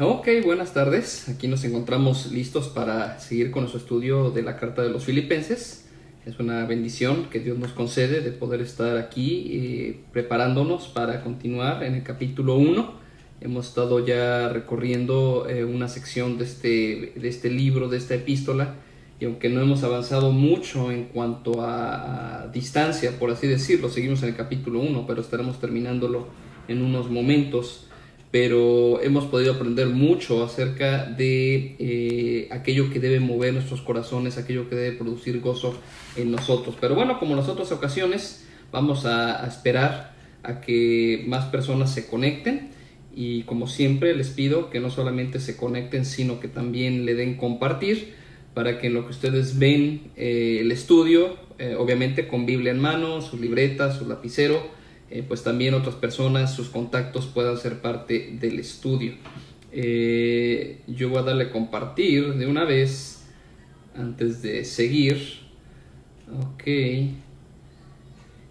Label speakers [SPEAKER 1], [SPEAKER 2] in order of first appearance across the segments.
[SPEAKER 1] Ok, buenas tardes. Aquí nos encontramos listos para seguir con nuestro estudio de la carta de los Filipenses. Es una bendición que Dios nos concede de poder estar aquí preparándonos para continuar en el capítulo 1. Hemos estado ya recorriendo una sección de este libro, de esta epístola, y aunque no hemos avanzado mucho en cuanto a distancia, por así decirlo, seguimos en el capítulo 1, pero estaremos terminándolo en unos momentos. Pero hemos podido aprender mucho acerca de aquello que debe mover nuestros corazones, aquello que debe producir gozo en nosotros. Pero bueno, como en las otras ocasiones, vamos a esperar a que más personas se conecten, y como siempre les pido que no solamente se conecten, sino que también le den compartir, para que en lo que ustedes ven el estudio, obviamente con Biblia en mano, su libreta, su lapicero, pues también otras personas, sus contactos puedan ser parte del estudio. Yo voy a darle compartir de una vez antes de seguir. Ok.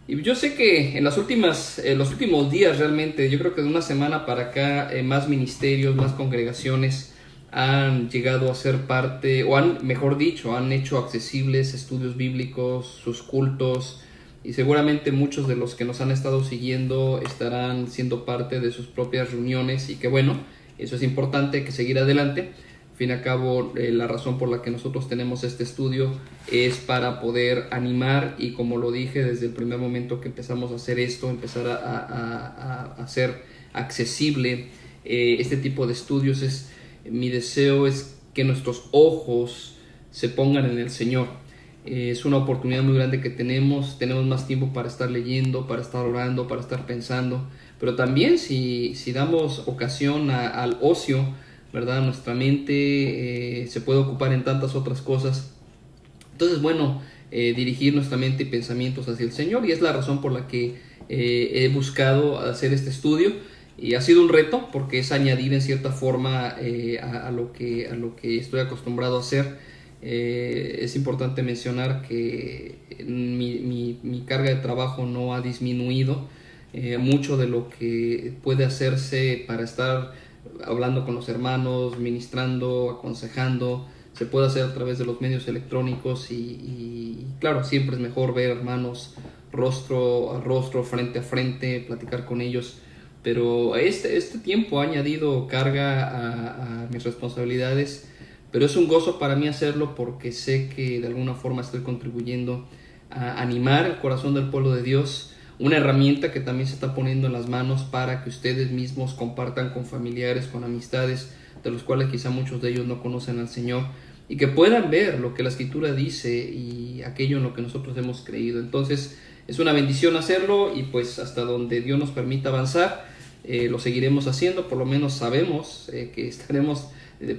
[SPEAKER 1] Y yo sé que en los últimos días realmente, yo creo que de una semana para acá, más ministerios, más congregaciones han llegado a ser parte, o mejor dicho, han hecho accesibles estudios bíblicos, sus cultos. Y seguramente muchos de los que nos han estado siguiendo estarán siendo parte de sus propias reuniones, y que bueno, eso es importante, que seguir adelante. Al fin y al cabo, la razón por la que nosotros tenemos este estudio es para poder animar, y como lo dije desde el primer momento que empezamos a hacer esto, empezar a hacer accesible este tipo de estudios. Mi deseo es que nuestros ojos se pongan en el Señor. Es una oportunidad muy grande que tenemos más tiempo para estar leyendo, para estar orando, para estar pensando, pero también si damos ocasión al ocio, ¿verdad? Nuestra mente se puede ocupar en tantas otras cosas. Entonces, bueno, dirigir nuestra mente y pensamientos hacia el Señor, y es la razón por la que he buscado hacer este estudio, y ha sido un reto porque es añadir en cierta forma a lo que estoy acostumbrado a hacer. Es importante mencionar que mi carga de trabajo no ha disminuido. Mucho de lo que puede hacerse para estar hablando con los hermanos, ministrando, aconsejando, se puede hacer a través de los medios electrónicos, y claro, siempre es mejor ver hermanos rostro a rostro, frente a frente, platicar con ellos. Pero este tiempo ha añadido carga a mis responsabilidades, pero es un gozo para mí hacerlo, porque sé que de alguna forma estoy contribuyendo a animar el corazón del pueblo de Dios, una herramienta que también se está poniendo en las manos para que ustedes mismos compartan con familiares, con amistades, de los cuales quizá muchos de ellos no conocen al Señor, y que puedan ver lo que la Escritura dice y aquello en lo que nosotros hemos creído. Entonces es una bendición hacerlo, y pues hasta donde Dios nos permita avanzar, lo seguiremos haciendo. Por lo menos sabemos que estaremos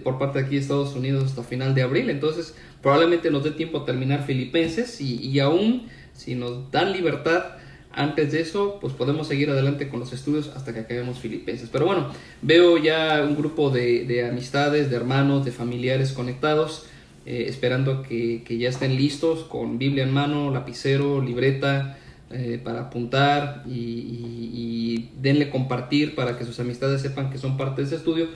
[SPEAKER 1] por parte de aquí de Estados Unidos hasta final de abril, entonces probablemente nos dé tiempo a terminar Filipenses, y aún si nos dan libertad antes de eso, pues podemos seguir adelante con los estudios hasta que acabemos Filipenses. Pero bueno, veo ya un grupo de amistades, de hermanos, de familiares conectados, esperando que ya estén listos con Biblia en mano, lapicero, libreta, para apuntar, y denle compartir para que sus amistades sepan que son parte de ese estudio.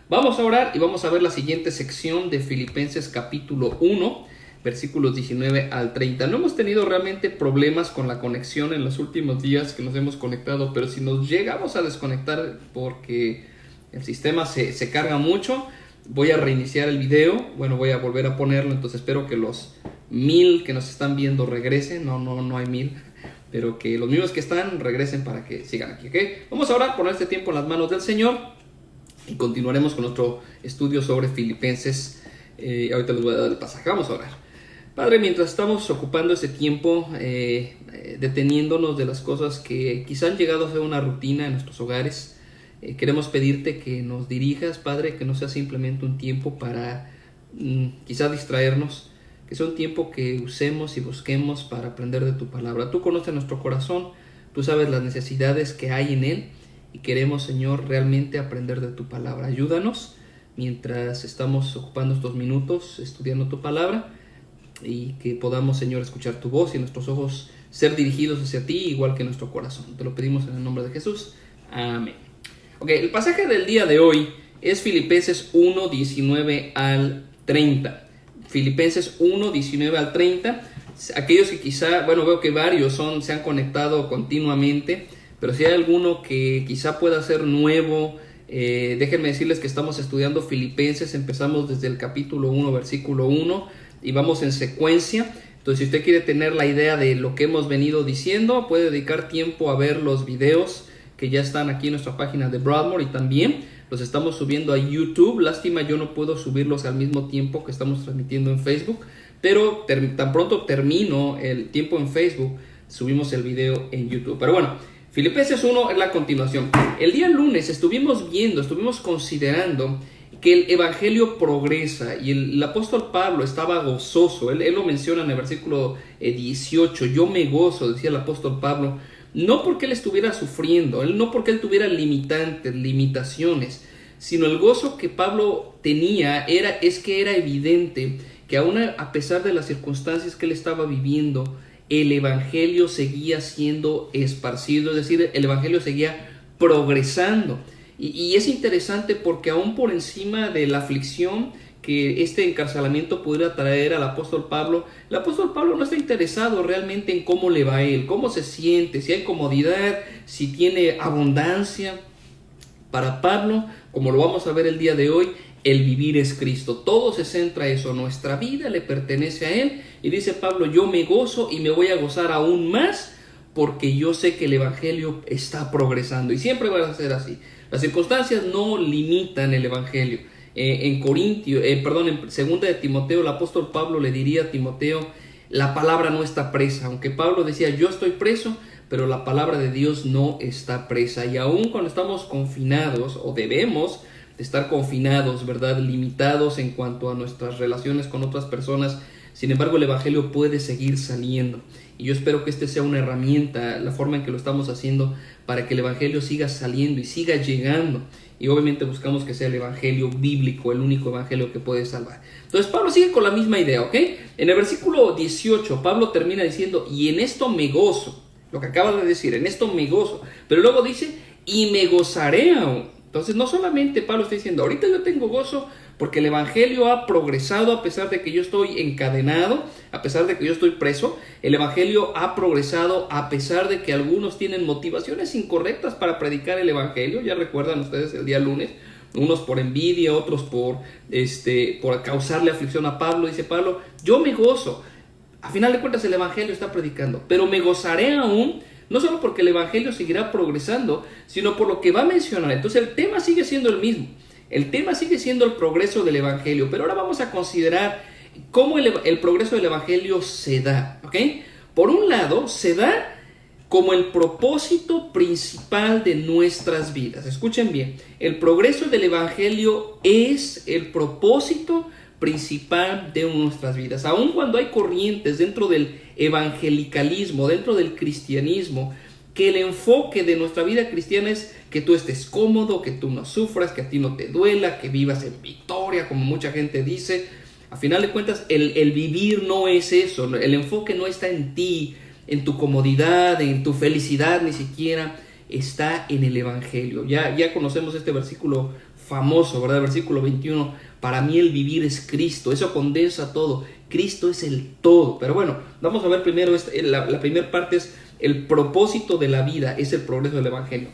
[SPEAKER 1] Vamos a orar y vamos a ver la siguiente sección de Filipenses capítulo 1, versículos 19 al 30. No hemos tenido realmente problemas con la conexión en los últimos días que nos hemos conectado, pero si nos llegamos a desconectar porque el sistema se carga mucho, voy a reiniciar el video. Bueno, voy a volver a ponerlo, entonces espero que los 1000 que nos están viendo regresen. No hay 1000, pero que los mismos que están regresen para que sigan aquí, ¿ok? Vamos a orar, poner este tiempo en las manos del Señor, y continuaremos con nuestro estudio sobre Filipenses. Ahorita les voy a dar el pasaje. Vamos a orar. Padre, mientras estamos ocupando ese tiempo, deteniéndonos de las cosas que quizá han llegado a ser una rutina en nuestros hogares, queremos pedirte que nos dirijas, Padre, que no sea simplemente un tiempo para quizá distraernos, que sea un tiempo que usemos y busquemos para aprender de tu palabra. Tú conoces nuestro corazón, tú sabes las necesidades que hay en él, y queremos, Señor, realmente aprender de tu palabra. Ayúdanos mientras estamos ocupando estos minutos estudiando tu palabra, y que podamos, Señor, escuchar tu voz y nuestros ojos ser dirigidos hacia ti, igual que nuestro corazón. Te lo pedimos en el nombre de Jesús. Amén. Ok, el pasaje del día de hoy es Filipenses 1, 19 al 30. Filipenses 1, 19 al 30. Aquellos que quizá, bueno, veo que varios se han conectado continuamente, pero si hay alguno que quizá pueda ser nuevo, déjenme decirles que estamos estudiando Filipenses. Empezamos desde el capítulo 1, versículo 1, y vamos en secuencia. Entonces, si usted quiere tener la idea de lo que hemos venido diciendo, puede dedicar tiempo a ver los videos que ya están aquí en nuestra página de Broadmoor, y también los estamos subiendo a YouTube. Lástima, yo no puedo subirlos al mismo tiempo que estamos transmitiendo en Facebook, pero tan pronto termino el tiempo en Facebook, subimos el video en YouTube. Pero bueno, Filipenses 1 es la continuación. El día lunes estuvimos considerando que el evangelio progresa, y el apóstol Pablo estaba gozoso. Él lo menciona en el versículo 18. Yo me gozo, decía el apóstol Pablo, no porque él estuviera sufriendo, no porque él tuviera limitaciones, sino el gozo que Pablo tenía es que era evidente que aún a pesar de las circunstancias que él estaba viviendo, el evangelio seguía siendo esparcido, es decir, el evangelio seguía progresando. Y es interesante porque aún por encima de la aflicción que este encarcelamiento pudiera traer al apóstol Pablo, el apóstol Pablo no está interesado realmente en cómo le va a él, cómo se siente, si hay comodidad, si tiene abundancia. Para Pablo, como lo vamos a ver el día de hoy, el vivir es Cristo. Todo se centra en eso. Nuestra vida le pertenece a Él. Y dice Pablo, yo me gozo y me voy a gozar aún más porque yo sé que el evangelio está progresando. Y siempre va a ser así. Las circunstancias no limitan el evangelio. En 2 de Timoteo, el apóstol Pablo le diría a Timoteo, la palabra no está presa. Aunque Pablo decía, yo estoy preso, pero la palabra de Dios no está presa. Y aún cuando estamos confinados, o debemos de estar confinados, ¿verdad?, limitados en cuanto a nuestras relaciones con otras personas, sin embargo el evangelio puede seguir saliendo. Y yo espero que este sea una herramienta, la forma en que lo estamos haciendo, para que el evangelio siga saliendo y siga llegando. Y obviamente buscamos que sea el evangelio bíblico, el único evangelio que puede salvar. Entonces Pablo sigue con la misma idea, ¿ok? En el versículo 18 Pablo termina diciendo, y en esto me gozo. Lo que acaba de decir, en esto me gozo. Pero luego dice, y me gozaré aún. Entonces no solamente Pablo está diciendo, ahorita yo tengo gozo porque el evangelio ha progresado a pesar de que yo estoy encadenado, a pesar de que yo estoy preso. El evangelio ha progresado a pesar de que algunos tienen motivaciones incorrectas para predicar el evangelio. Ya recuerdan ustedes el día lunes, unos por envidia, otros por causarle aflicción a Pablo. Dice Pablo, yo me gozo. A final de cuentas el evangelio está predicando, pero me gozaré aún, no solo porque el evangelio seguirá progresando, sino por lo que va a mencionar. Entonces el tema sigue siendo el mismo. El tema sigue siendo el progreso del evangelio, pero ahora vamos a considerar cómo el progreso del evangelio se da, ¿ok? Por un lado, se da como el propósito principal de nuestras vidas. Escuchen bien, el progreso del evangelio es el propósito principal de nuestras vidas. Aun cuando hay corrientes dentro del evangelicalismo, dentro del cristianismo, que el enfoque de nuestra vida cristiana es que tú estés cómodo, que tú no sufras, que a ti no te duela, que vivas en victoria, como mucha gente dice. A final de cuentas, el vivir no es eso. El enfoque no está en ti, en tu comodidad, en tu felicidad, ni siquiera está en el evangelio. Ya conocemos este versículo famoso, ¿verdad? Versículo 21. Para mí el vivir es Cristo. Eso condensa todo. Cristo es el todo. Pero bueno, vamos a ver primero, la primera parte es el propósito de la vida, es el progreso del evangelio.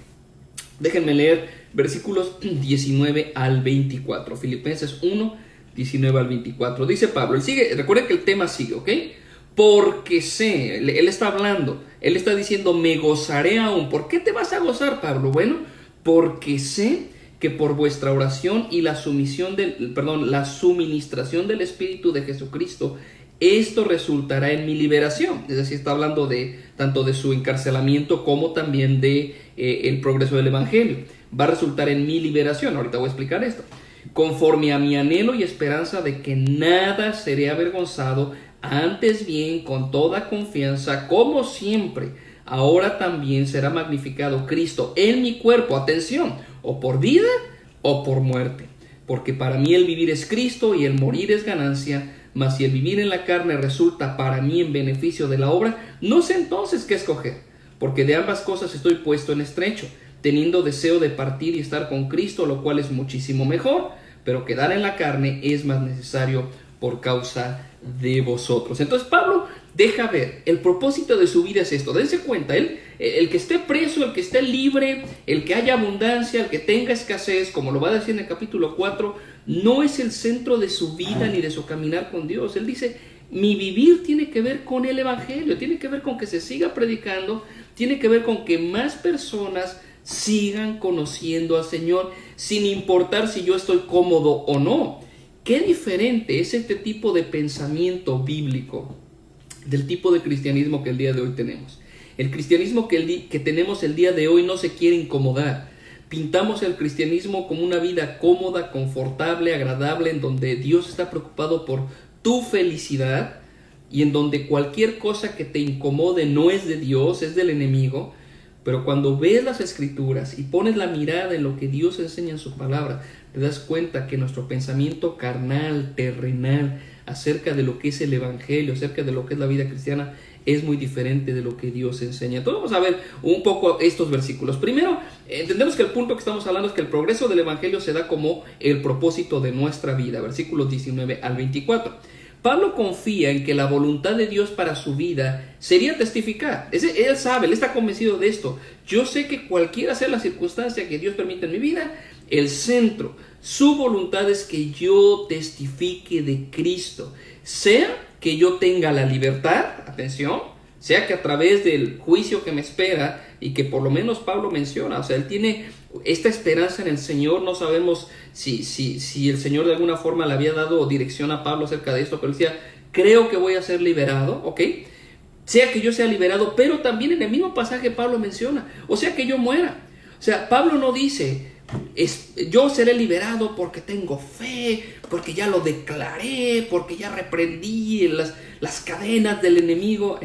[SPEAKER 1] Déjenme leer versículos 19 al 24. Filipenses 1, 19 al 24. Dice Pablo, recuerden que el tema sigue, ¿ok? Porque sé, él está hablando, él está diciendo, me gozaré aún. ¿Por qué te vas a gozar, Pablo? Bueno, porque sé que por vuestra oración y la suministración del Espíritu de Jesucristo, esto resultará en mi liberación. Es decir, está hablando tanto de su encarcelamiento como también de el progreso del evangelio. Va a resultar en mi liberación. Ahorita voy a explicar esto. Conforme a mi anhelo y esperanza de que nada seré avergonzado, antes bien con toda confianza, como siempre, ahora también será magnificado Cristo en mi cuerpo. Atención, o por vida o por muerte. Porque para mí el vivir es Cristo y el morir es ganancia. Mas si el vivir en la carne resulta para mí en beneficio de la obra, no sé entonces qué escoger, porque de ambas cosas estoy puesto en estrecho, teniendo deseo de partir y estar con Cristo, lo cual es muchísimo mejor, pero quedar en la carne es más necesario por causa de vosotros. Entonces Pablo deja ver, el propósito de su vida es esto. Dense cuenta, el que esté preso, el que esté libre, el que haya abundancia, el que tenga escasez, como lo va a decir en el capítulo 4, no es el centro de su vida ni de su caminar con Dios. Él dice, mi vivir tiene que ver con el evangelio, tiene que ver con que se siga predicando, tiene que ver con que más personas sigan conociendo al Señor, sin importar si yo estoy cómodo o no. Qué diferente es este tipo de pensamiento bíblico del tipo de cristianismo que el día de hoy tenemos. El cristianismo que tenemos el día de hoy no se quiere incomodar. Pintamos el cristianismo como una vida cómoda, confortable, agradable, en donde Dios está preocupado por tu felicidad y en donde cualquier cosa que te incomode no es de Dios, es del enemigo. Pero cuando ves las Escrituras y pones la mirada en lo que Dios enseña en su palabra, te das cuenta que nuestro pensamiento carnal, terrenal, acerca de lo que es el evangelio, acerca de lo que es la vida cristiana, es muy diferente de lo que Dios enseña. Entonces vamos a ver un poco estos versículos. Primero, entendemos que el punto que estamos hablando es que el progreso del evangelio se da como el propósito de nuestra vida. Versículos 19 al 24. Pablo confía en que la voluntad de Dios para su vida sería testificar. Él sabe, él está convencido de esto. Yo sé que cualquiera sea la circunstancia que Dios permita en mi vida, el centro, su voluntad es que yo testifique de Cristo. Sea que yo tenga la libertad, atención, sea que a través del juicio que me espera, y que por lo menos Pablo menciona, o sea, él tiene esta esperanza en el Señor. No sabemos si el Señor de alguna forma le había dado dirección a Pablo acerca de esto, pero él decía, creo que voy a ser liberado, ¿ok? Sea que yo sea liberado, pero también en el mismo pasaje Pablo menciona, o sea que yo muera. O sea, Pablo no dice, yo seré liberado porque tengo fe, porque ya lo declaré, porque ya reprendí las cadenas del enemigo.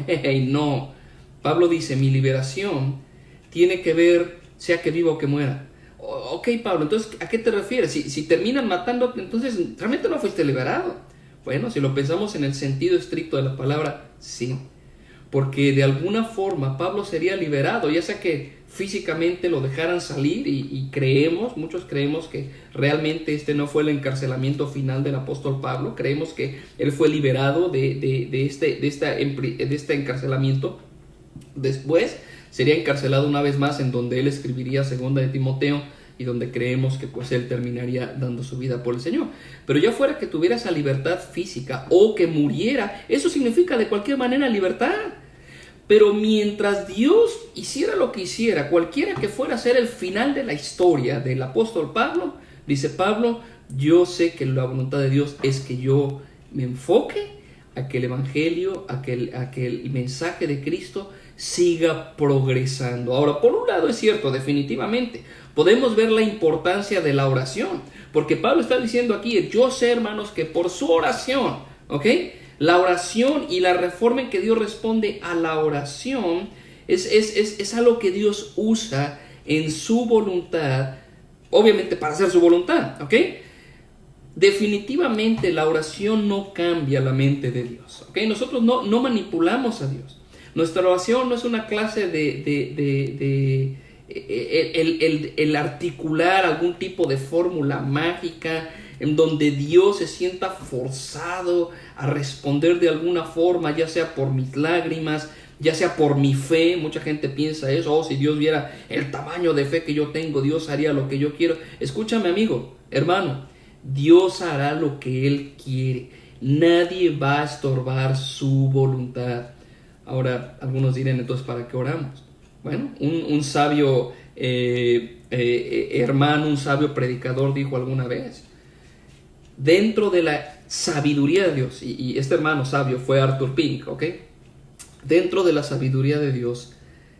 [SPEAKER 1] No, Pablo dice, mi liberación tiene que ver, sea que viva o que muera. Ok, Pablo, entonces, ¿a qué te refieres? Si terminan matándote, entonces realmente no fuiste liberado. Bueno, si lo pensamos en el sentido estricto de la palabra, sí. Porque de alguna forma Pablo sería liberado, ya sea que físicamente lo dejaran salir, y muchos creemos que realmente este no fue el encarcelamiento final del apóstol Pablo. Creemos que él fue liberado de este encarcelamiento. Después sería encarcelado una vez más, en donde él escribiría segunda de Timoteo, y donde creemos que pues él terminaría dando su vida por el Señor. Pero ya fuera que tuviera esa libertad física o que muriera, eso significa de cualquier manera libertad. Pero mientras Dios hiciera lo que hiciera, cualquiera que fuera a ser el final de la historia del apóstol Pablo, dice Pablo, yo sé que la voluntad de Dios es que yo me enfoque a que el evangelio, a que el mensaje de Cristo siga progresando. Ahora, por un lado es cierto, definitivamente, podemos ver la importancia de la oración, porque Pablo está diciendo aquí, yo sé, hermanos, que por su oración, ¿ok?, la oración y la reforma en que Dios responde a la oración es algo que Dios usa en su voluntad, obviamente para hacer su voluntad, ¿ok? Definitivamente la oración no cambia la mente de Dios, ¿ok? Nosotros no manipulamos a Dios. Nuestra oración no es una clase el articular algún tipo de fórmula mágica en donde Dios se sienta forzado a responder de alguna forma, ya sea por mis lágrimas, ya sea por mi fe. Mucha gente piensa eso, si Dios viera el tamaño de fe que yo tengo, Dios haría lo que yo quiero. Escúchame, amigo, hermano, Dios hará lo que Él quiere. Nadie va a estorbar su voluntad. Ahora, algunos dirán, entonces, ¿para qué oramos? Bueno, un sabio hermano, un sabio predicador dijo alguna vez, dentro de la sabiduría de Dios, y este hermano sabio fue Arthur Pink, ¿ok? Dentro de la sabiduría de Dios,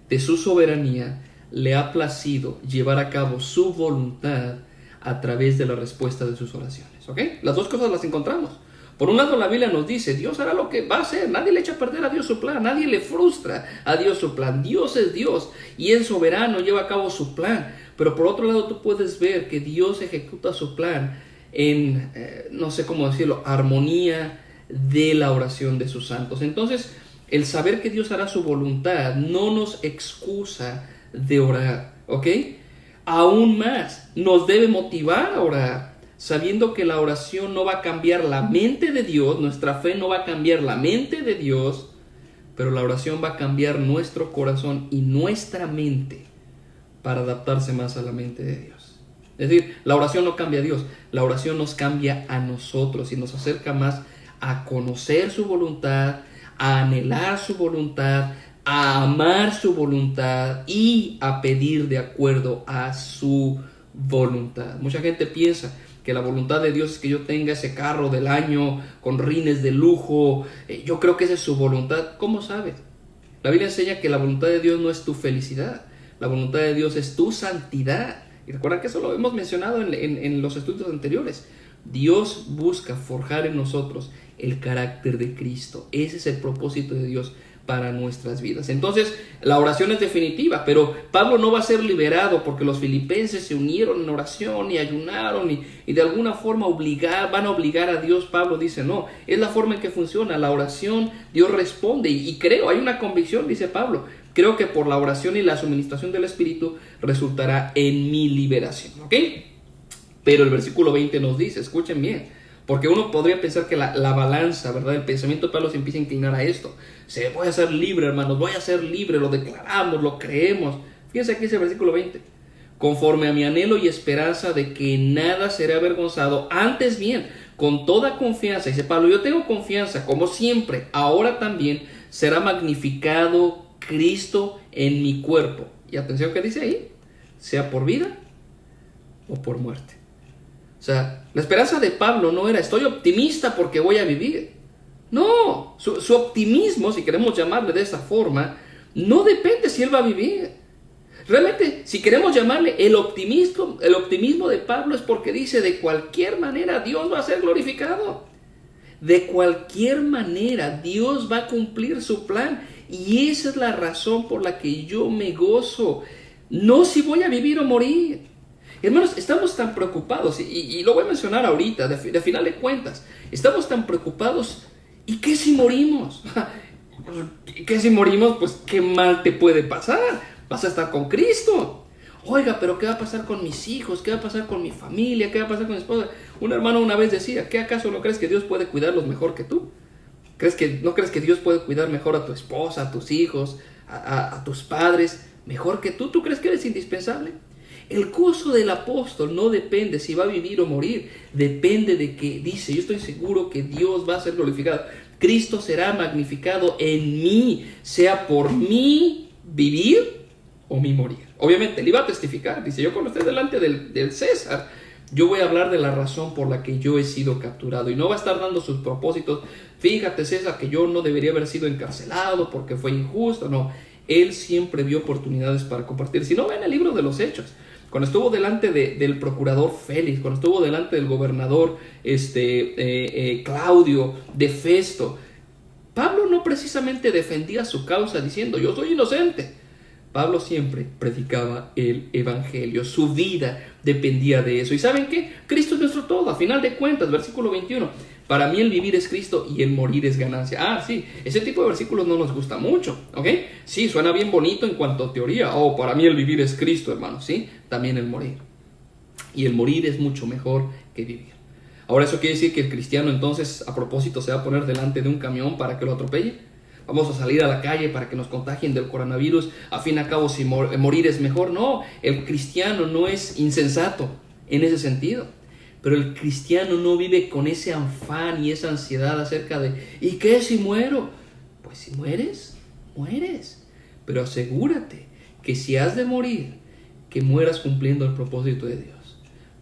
[SPEAKER 1] de su soberanía, le ha placido llevar a cabo su voluntad a través de la respuesta de sus oraciones, ¿ok? Las dos cosas las encontramos. Por un lado, la Biblia nos dice, Dios hará lo que va a hacer. Nadie le echa a perder a Dios su plan. Nadie le frustra a Dios su plan. Dios es Dios y en soberano lleva a cabo su plan. Pero por otro lado, tú puedes ver que Dios ejecuta su plan en, no sé cómo decirlo, armonía de la oración de sus santos. Entonces, el saber que Dios hará su voluntad no nos excusa de orar, ¿ok? aún más nos debe motivar a orar, sabiendo que la oración no va a cambiar la mente de Dios, nuestra fe no va a cambiar la mente de Dios, pero la oración va a cambiar nuestro corazón y nuestra mente para adaptarse más a la mente de Dios. Es decir, la oración no cambia a Dios, la oración nos cambia a nosotros y nos acerca más a conocer su voluntad, a anhelar su voluntad, a amar su voluntad y a pedir de acuerdo a su voluntad. Mucha gente piensa que la voluntad de Dios es que yo tenga ese carro del año con rines de lujo. Yo creo que esa es su voluntad. ¿Cómo sabes? La Biblia enseña que la voluntad de Dios no es tu felicidad. La voluntad de Dios es tu santidad. Y recuerda que eso lo hemos mencionado en los estudios anteriores. Dios busca forjar en nosotros el carácter de Cristo. Ese es el propósito de Dios para nuestras vidas. Entonces, la oración es definitiva, pero Pablo no va a ser liberado porque los filipenses se unieron en oración y ayunaron y de alguna forma van a obligar a Dios. Pablo dice, no, es la forma en que funciona la oración. Dios responde y creo, hay una convicción, dice Pablo, creo que por la oración y la suministración del Espíritu resultará en mi liberación, ¿ok? Pero el versículo 20 nos dice, escuchen bien, porque uno podría pensar que la balanza, ¿verdad? El pensamiento de Pablo se empieza a inclinar a esto. Voy a ser libre, hermanos, voy a ser libre, lo declaramos, lo creemos. Fíjense aquí ese versículo 20. Conforme a mi anhelo y esperanza de que nada seré avergonzado, antes bien, con toda confianza, dice Pablo, yo tengo confianza, como siempre, ahora también será magnificado Cristo en mi cuerpo. Y atención que dice ahí, sea por vida o por muerte. O sea, la esperanza de Pablo no era estoy optimista porque voy a vivir. No, su optimismo, si queremos llamarle de esa forma, no depende si él va a vivir. Realmente, si queremos llamarle el optimismo de Pablo es porque dice de cualquier manera Dios va a ser glorificado. De cualquier manera Dios va a cumplir su plan y esa es la razón por la que yo me gozo. No si voy a vivir o morir. Hermanos, estamos tan preocupados, y lo voy a mencionar ahorita, de final de cuentas, estamos tan preocupados, ¿y qué si morimos? ¿Qué si morimos? Pues, ¿qué mal te puede pasar? Vas a estar con Cristo. Oiga, pero ¿qué va a pasar con mis hijos? ¿Qué va a pasar con mi familia? ¿Qué va a pasar con mi esposa? Un hermano una vez decía, ¿qué acaso no crees que Dios puede cuidarlos mejor que tú? ¿No crees que Dios puede cuidar mejor a tu esposa, a tus hijos, a tus padres, mejor que tú? ¿Tú crees que eres indispensable? El gozo del apóstol no depende si va a vivir o morir, depende de que dice, yo estoy seguro que Dios va a ser glorificado. Cristo será magnificado en mí, sea por mí vivir o mi morir. Obviamente, él iba a testificar, dice, yo cuando esté delante del César, yo voy a hablar de la razón por la que yo he sido capturado y no va a estar dando sus propósitos. Fíjate, César, que yo no debería haber sido encarcelado porque fue injusto. No, él siempre vio oportunidades para compartir. Si no, ven el libro de los Hechos. Cuando estuvo delante del procurador Félix, cuando estuvo delante del gobernador Claudio, de Festo, Pablo no precisamente defendía su causa diciendo yo soy inocente. Pablo siempre predicaba el evangelio, su vida dependía de eso. ¿Y saben qué? Cristo es nuestro todo, a final de cuentas, versículo 21. Para mí el vivir es Cristo y el morir es ganancia. Ah, sí, ese tipo de versículos no nos gusta mucho, ¿ok? Sí, suena bien bonito en cuanto a teoría. Oh, para mí el vivir es Cristo, hermano, ¿sí? También el morir. Y el morir es mucho mejor que vivir. Ahora, ¿eso quiere decir que el cristiano entonces, a propósito, se va a poner delante de un camión para que lo atropelle? Vamos a salir a la calle para que nos contagien del coronavirus. A fin y a cabo, si morir es mejor. No, el cristiano no es insensato en ese sentido. Pero el cristiano no vive con ese afán y esa ansiedad acerca de ¿y qué si muero? Pues si mueres, mueres. Pero asegúrate que si has de morir, que mueras cumpliendo el propósito de Dios.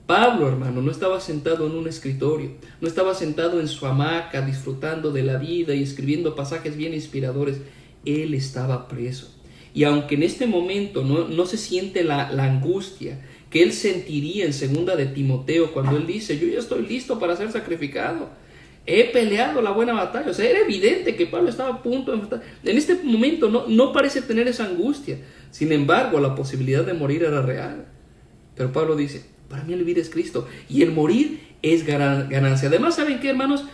[SPEAKER 1] Pablo, hermano, no estaba sentado en un escritorio, no estaba sentado en su hamaca disfrutando de la vida y escribiendo pasajes bien inspiradores. Él estaba preso. Y aunque en este momento no se siente la angustia que él sentiría en segunda de Timoteo cuando él dice, yo ya estoy listo para ser sacrificado, he peleado la buena batalla. O sea, era evidente que Pablo estaba a punto de matar. En este momento no parece tener esa angustia. Sin embargo, la posibilidad de morir era real. Pero Pablo dice, para mí el vivir es Cristo y el morir es ganancia. Además, ¿saben qué, hermanos?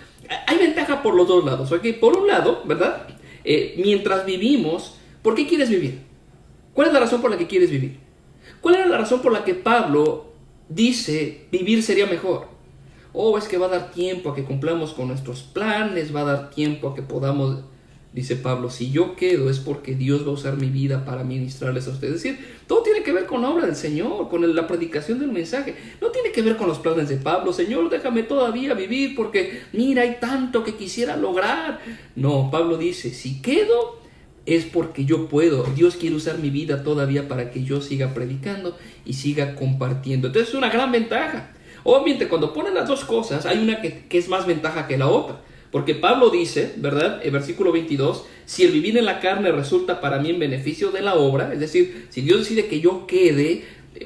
[SPEAKER 1] Hay ventaja por los dos lados, ¿ok? Por un lado, ¿verdad? Mientras vivimos, ¿por qué quieres vivir? ¿Cuál es la razón por la que quieres vivir? ¿Cuál era la razón por la que Pablo dice vivir sería mejor? Oh, es que va a dar tiempo a que cumplamos con nuestros planes, va a dar tiempo a que podamos... Dice Pablo, si yo quedo es porque Dios va a usar mi vida para ministrarles a ustedes. Es decir, todo tiene que ver con la obra del Señor, con la predicación del mensaje. No tiene que ver con los planes de Pablo. Señor, déjame todavía vivir porque mira, hay tanto que quisiera lograr. No, Pablo dice, si quedo es porque yo puedo. Dios quiere usar mi vida todavía para que yo siga predicando y siga compartiendo. Entonces es una gran ventaja. Obviamente cuando ponen las dos cosas, hay una que es más ventaja que la otra. Porque Pablo dice, ¿verdad? En versículo 22, si el vivir en la carne resulta para mí en beneficio de la obra, es decir, si Dios decide que yo quede,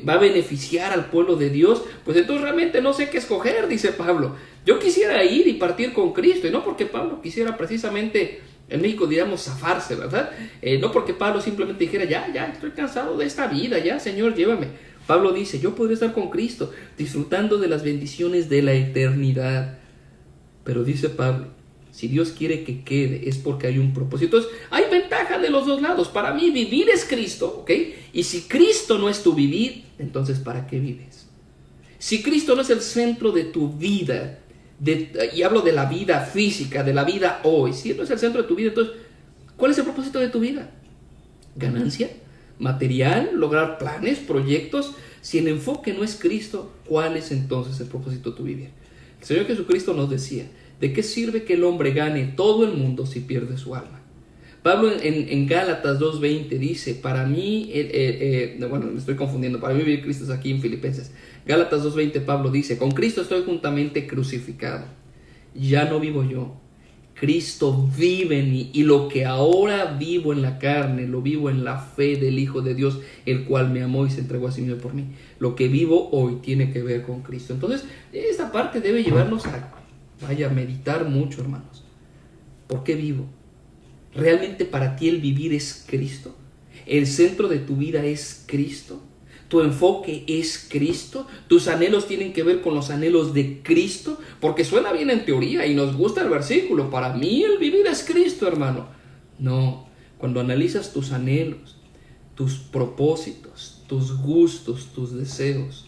[SPEAKER 1] va a beneficiar al pueblo de Dios, pues entonces realmente no sé qué escoger, dice Pablo. Yo quisiera ir y partir con Cristo, y no porque Pablo quisiera precisamente, en México diríamos zafarse, ¿verdad? No porque Pablo simplemente dijera, ya, estoy cansado de esta vida, ya, Señor, llévame. Pablo dice, yo podré estar con Cristo, disfrutando de las bendiciones de la eternidad. Pero dice Pablo, si Dios quiere que quede es porque hay un propósito. Entonces, hay ventaja de los dos lados. Para mí vivir es Cristo, ¿ok? Y si Cristo no es tu vivir, entonces ¿para qué vives? Si Cristo no es el centro de tu vida, y hablo de la vida física, de la vida hoy, si Él no es el centro de tu vida, entonces, ¿cuál es el propósito de tu vida? ¿Ganancia? ¿Material? ¿Lograr planes? ¿Proyectos? Si el enfoque no es Cristo, ¿cuál es entonces el propósito de tu vivir? El Señor Jesucristo nos decía, ¿de qué sirve que el hombre gane todo el mundo si pierde su alma? Pablo en Gálatas 2:20 dice, para mí, bueno, me estoy confundiendo, para mí vivir Cristo es aquí en Filipenses. Gálatas 2:20 Pablo dice, con Cristo estoy juntamente crucificado. Ya no vivo yo, Cristo vive en mí, y lo que ahora vivo en la carne, lo vivo en la fe del Hijo de Dios, el cual me amó y se entregó a sí mismo por mí. Lo que vivo hoy tiene que ver con Cristo. Entonces, esta parte debe llevarnos a meditar mucho, hermanos. ¿Por qué vivo? ¿Realmente para ti el vivir es Cristo? ¿El centro de tu vida es Cristo? ¿Tu enfoque es Cristo? ¿Tus anhelos tienen que ver con los anhelos de Cristo? Porque suena bien en teoría y nos gusta el versículo. Para mí el vivir es Cristo, hermano. No, cuando analizas tus anhelos, tus propósitos, tus gustos, tus deseos,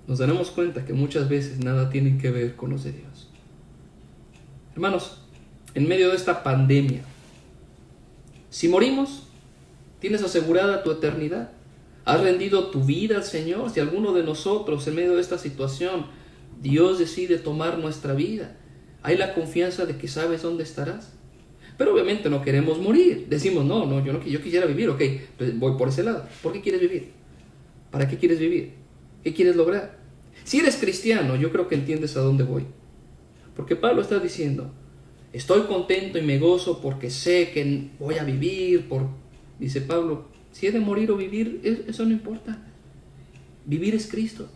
[SPEAKER 1] nos daremos cuenta que muchas veces nada tienen que ver con los de Dios. Hermanos, en medio de esta pandemia, si morimos, tienes asegurada tu eternidad. ¿Has rendido tu vida al Señor? Si alguno de nosotros, en medio de esta situación, Dios decide tomar nuestra vida, hay la confianza de que sabes dónde estarás. Pero obviamente no queremos morir. Decimos, no, yo quisiera vivir, ok, pues voy por ese lado. ¿Por qué quieres vivir? ¿Para qué quieres vivir? ¿Qué quieres lograr? Si eres cristiano, yo creo que entiendes a dónde voy. Porque Pablo está diciendo, estoy contento y me gozo porque sé que voy a vivir. Dice Pablo, si he de morir o vivir, eso no importa. Vivir es Cristo.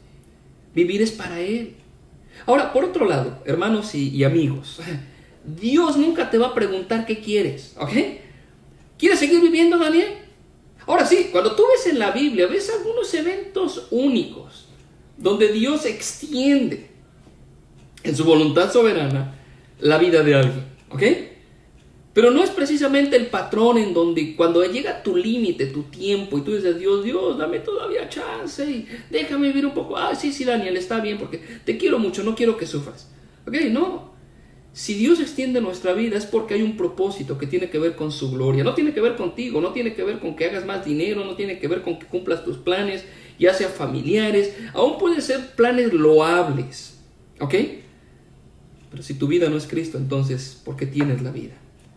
[SPEAKER 1] Vivir es para Él. Ahora, por otro lado, hermanos y amigos, Dios nunca te va a preguntar qué quieres, ¿ok? ¿Quieres seguir viviendo, Daniel? Ahora sí, cuando tú ves en la Biblia, ves algunos eventos únicos donde Dios extiende en su voluntad soberana la vida de alguien, ¿ok? Pero no es precisamente el patrón en donde cuando llega tu límite, tu tiempo, y tú dices, Dios, dame todavía chance y déjame vivir un poco. Sí, Daniel, está bien porque te quiero mucho, no quiero que sufras. ¿Ok? No. Si Dios extiende nuestra vida es porque hay un propósito que tiene que ver con su gloria. No tiene que ver contigo, no tiene que ver con que hagas más dinero, no tiene que ver con que cumplas tus planes, ya sean familiares. Aún pueden ser planes loables. ¿Ok? Pero si tu vida no es Cristo, entonces, ¿por qué tienes la vida?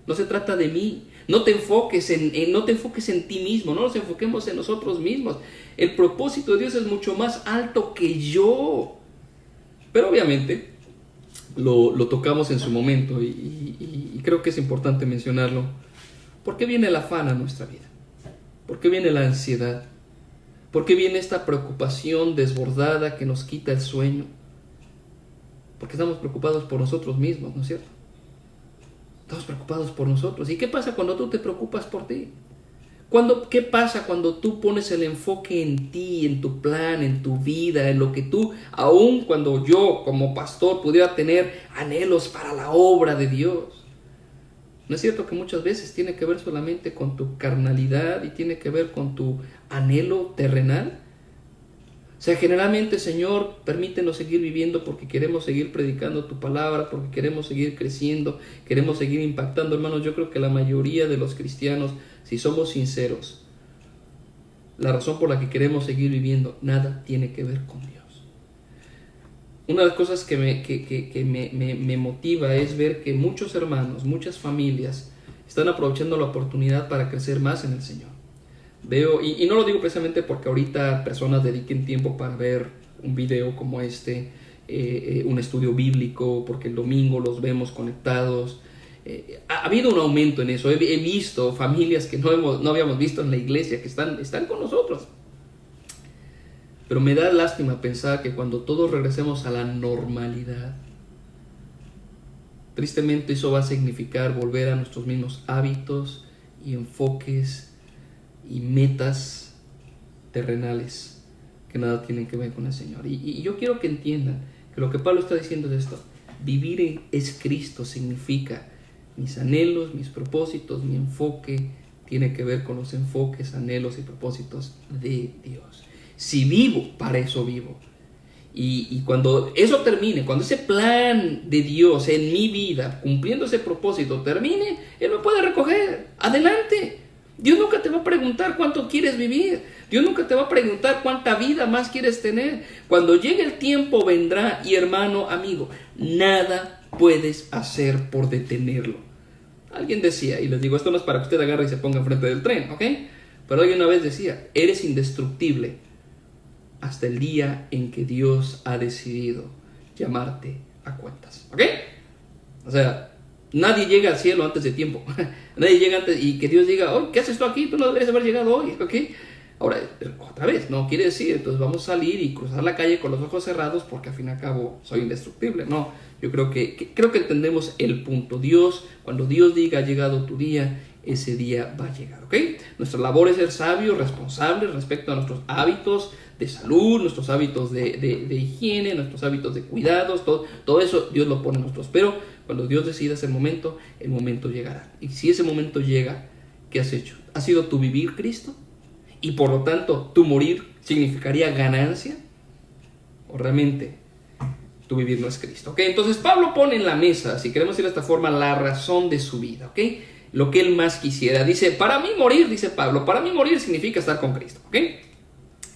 [SPEAKER 1] No se trata de mí. No te enfoques en ti mismo. No nos enfoquemos en nosotros mismos. El propósito de Dios es mucho más alto que yo. Pero obviamente lo tocamos en su momento y creo que es importante mencionarlo. ¿Por qué viene el afán a nuestra vida? ¿Por qué viene la ansiedad? ¿Por qué viene esta preocupación desbordada que nos quita el sueño? Porque estamos preocupados por nosotros mismos, ¿no es cierto? Estamos preocupados por nosotros. ¿Y qué pasa cuando tú te preocupas por ti? ¿Qué pasa cuando tú pones el enfoque en ti, en tu plan, en tu vida, en lo que tú, aun cuando yo como pastor pudiera tener anhelos para la obra de Dios? ¿No es cierto que muchas veces tiene que ver solamente con tu carnalidad y tiene que ver con tu anhelo terrenal? O sea, generalmente, Señor, permítenos seguir viviendo porque queremos seguir predicando tu palabra, porque queremos seguir creciendo, queremos seguir impactando. Hermanos, yo creo que la mayoría de los cristianos, si somos sinceros, la razón por la que queremos seguir viviendo nada tiene que ver con Dios. Una de las cosas que me motiva es ver que muchos hermanos, muchas familias están aprovechando la oportunidad para crecer más en el Señor. Veo, y no lo digo precisamente porque ahorita personas dediquen tiempo para ver un video como este, un estudio bíblico, porque el domingo los vemos conectados. Ha habido un aumento en eso. He visto familias que no habíamos visto en la iglesia que están con nosotros. Pero me da lástima pensar que cuando todos regresemos a la normalidad, tristemente eso va a significar volver a nuestros mismos hábitos y enfoques y metas terrenales que nada tienen que ver con el Señor. Y yo quiero que entiendan que lo que Pablo está diciendo es esto: vivir es Cristo, significa mis anhelos, mis propósitos, mi enfoque tiene que ver con los enfoques, anhelos y propósitos de Dios. Si vivo, para eso vivo. Y cuando eso termine, cuando ese plan de Dios en mi vida, cumpliendo ese propósito, termine, Él me puede recoger. Adelante. Dios nunca te va a preguntar cuánto quieres vivir. Dios nunca te va a preguntar cuánta vida más quieres tener. Cuando llegue el tiempo vendrá, y hermano, amigo, nada puedes hacer por detenerlo. Alguien decía, y les digo, esto no es para que usted agarre y se ponga enfrente del tren, ¿ok? Pero alguien una vez decía, eres indestructible hasta el día en que Dios ha decidido llamarte a cuentas, ¿ok? O sea, nadie llega al cielo antes de tiempo. Nadie llega antes y que Dios diga, oh, ¿qué haces tú aquí? Tú no deberías haber llegado hoy, ¿ok? Ahora, otra vez, no quiere decir, entonces vamos a salir y cruzar la calle con los ojos cerrados porque al fin y al cabo soy indestructible. No, yo creo que entendemos el punto. Dios, cuando Dios diga, ha llegado tu día, ese día va a llegar, ¿ok? Nuestra labor es ser sabios, responsables respecto a nuestros hábitos de salud, nuestros hábitos de higiene, nuestros hábitos de cuidados, todo eso Dios lo pone en nosotros. Pero cuando Dios decida ese momento, el momento llegará. Y si ese momento llega, ¿qué has hecho? ¿Ha sido tu vivir Cristo? Y por lo tanto, tu morir significaría ganancia. ¿O realmente tu vivir no es Cristo? ¿Ok? Entonces Pablo pone en la mesa, si queremos decir de esta forma, la razón de su vida, ¿ok? Lo que él más quisiera. Dice, para mí morir, dice Pablo, para mí morir significa estar con Cristo, ¿ok?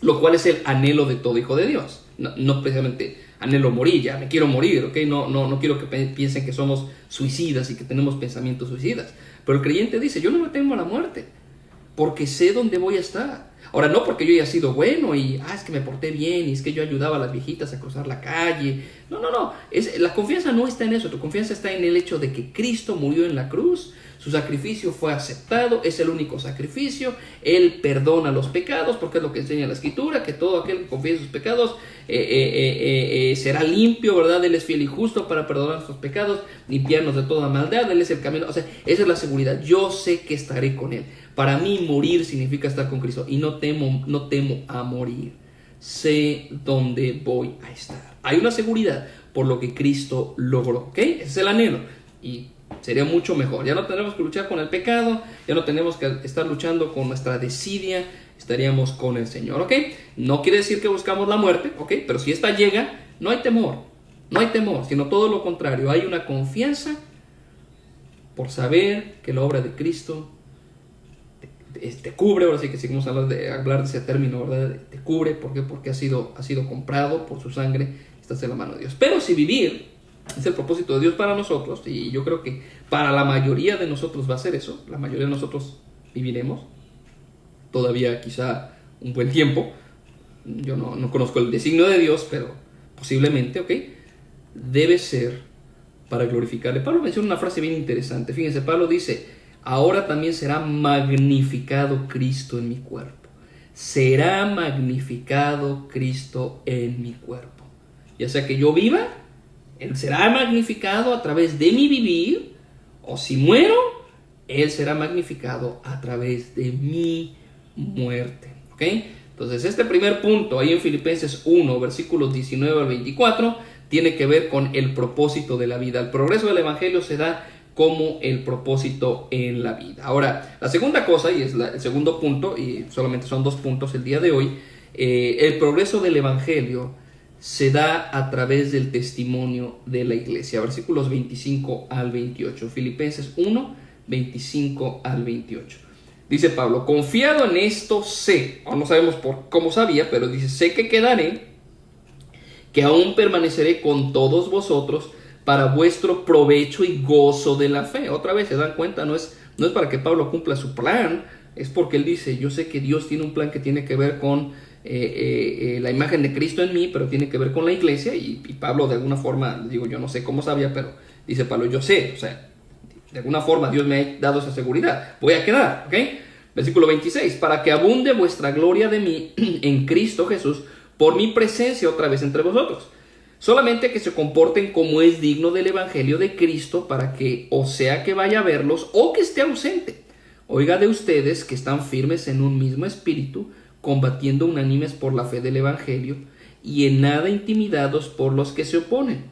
[SPEAKER 1] Lo cual es el anhelo de todo hijo de Dios. No precisamente anhelo morir, ya me quiero morir, ¿ok? No quiero que piensen que somos suicidas y que tenemos pensamientos suicidas. Pero el creyente dice, yo no me temo a la muerte, porque sé dónde voy a estar. Ahora, no porque yo haya sido bueno y es que me porté bien y es que yo ayudaba a las viejitas a cruzar la calle. No. La confianza no está en eso. Tu confianza está en el hecho de que Cristo murió en la cruz. Su sacrificio fue aceptado, es el único sacrificio. Él perdona los pecados, porque es lo que enseña la Escritura, que todo aquel que confiese sus pecados será limpio, ¿verdad? Él es fiel y justo para perdonar nuestros pecados, limpiarnos de toda maldad. Él es el camino. O sea, esa es la seguridad. Yo sé que estaré con Él. Para mí morir significa estar con Cristo y no temo a morir. Sé dónde voy a estar. Hay una seguridad por lo que Cristo logró, ¿ok? Ese es el anhelo. Y sería mucho mejor. Ya no tenemos que luchar con el pecado, ya no tenemos que estar luchando con nuestra desidia, estaríamos con el Señor, ¿ok? No quiere decir que buscamos la muerte, ¿ok? Pero si esta llega, no hay temor, sino todo lo contrario. Hay una confianza por saber que la obra de Cristo te cubre. Ahora sí que seguimos hablando de hablar de ese término, ¿verdad? Te cubre, ¿por qué? Porque ha sido comprado por su sangre, estás en la mano de Dios. Pero si vivir es el propósito de Dios para nosotros, y yo creo que para la mayoría de nosotros va a ser eso, la mayoría de nosotros viviremos todavía quizá un buen tiempo. Yo no conozco el designio de Dios, pero posiblemente, ¿ok? Debe ser para glorificarle. Pablo menciona una frase bien interesante. Fíjense, Pablo dice, ahora también será magnificado Cristo en mi cuerpo. Será magnificado Cristo en mi cuerpo. Ya sea que yo viva, Él será magnificado a través de mi vivir, o si muero, Él será magnificado a través de mi muerte. ¿Ok? Entonces, este primer punto, ahí en Filipenses 1, versículos 19 al 24, tiene que ver con el propósito de la vida. El progreso del Evangelio se da como el propósito en la vida. Ahora, la segunda cosa, y es el segundo punto, y solamente son 2 puntos el día de hoy, el progreso del evangelio se da a través del testimonio de la iglesia. Versículos 25 al 28. Filipenses 1, 25 al 28. Dice Pablo: confiado en esto sé, o no sabemos cómo sabía, pero dice: sé que quedaré, que aún permaneceré con todos vosotros para vuestro provecho y gozo de la fe. Otra vez se dan cuenta, no es para que Pablo cumpla su plan, es porque él dice: yo sé que Dios tiene un plan que tiene que ver con la imagen de Cristo en mí, pero tiene que ver con la iglesia. Y Pablo, de alguna forma, digo, yo no sé cómo sabía, pero dice Pablo: yo sé, o sea, de alguna forma Dios me ha dado esa seguridad, voy a quedar, ¿ok? Versículo 26: para que abunde vuestra gloria de mí en Cristo Jesús por mi presencia otra vez entre vosotros. Solamente que se comporten como es digno del evangelio de Cristo, para que, o sea que vaya a verlos o que esté ausente, oiga de ustedes que están firmes en un mismo espíritu, combatiendo unánimes por la fe del evangelio, y en nada intimidados por los que se oponen.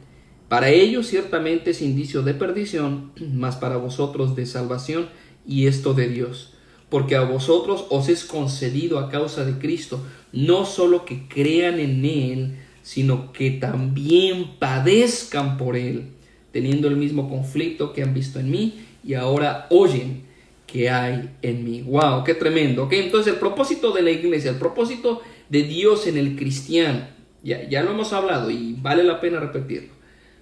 [SPEAKER 1] Para ellos ciertamente es indicio de perdición, mas para vosotros de salvación, y esto de Dios. Porque a vosotros os es concedido a causa de Cristo, no solo que crean en Él, sino que también padezcan por Él, teniendo el mismo conflicto que han visto en mí y ahora oyen que hay en mí. ¡Wow! ¡Qué tremendo! ¿Okay? Entonces el propósito de la iglesia, el propósito de Dios en el cristiano, ya lo hemos hablado y vale la pena repetirlo.